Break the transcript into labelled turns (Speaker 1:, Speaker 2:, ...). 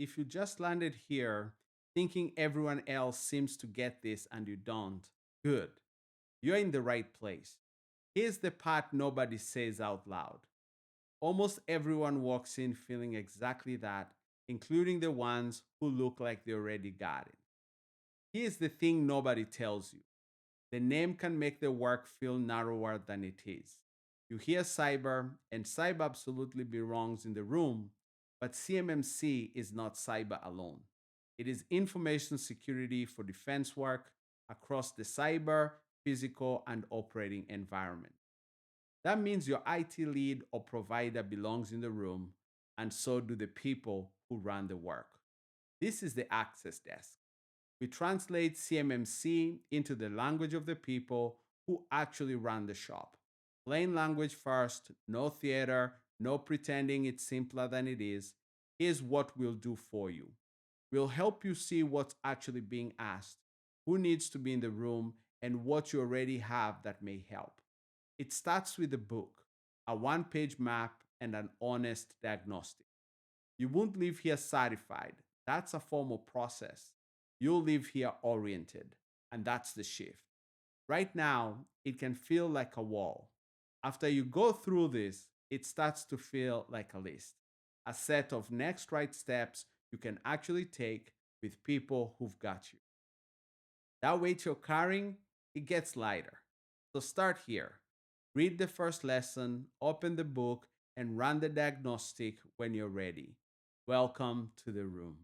Speaker 1: if you just landed here thinking everyone else seems to get this and you don't, good. You're in the right place. Here's the part nobody says out loud. Almost everyone walks in feeling exactly that, including the ones who look like they already got it. Here's the thing nobody tells you: the name can make the work feel narrower than it is. You hear cyber, and cyber absolutely belongs in the room, but CMMC is not cyber alone. It is information security for defense work across the cyber, physical, and operating environment. That means your IT lead or provider belongs in the room, and so do the people who run the work. This is the access desk. We translate CMMC into the language of the people who actually run the shop. Plain language first, no theater, no pretending it's simpler than it is. Here's what we'll do for you: we'll help you see what's actually being asked, who needs to be in the room, and what you already have that may help. It starts with a book, a one-page map, and an honest diagnostic. You won't leave here certified. That's a formal process. You'll leave here oriented, and that's the shift. Right now, it can feel like a wall. After you go through this, it starts to feel like a list, a set of next right steps you can actually take with people who've got you. That weight you're carrying, it gets lighter. So start here. Read the first lesson, open the book, and run the diagnostic when you're ready. Welcome to the room.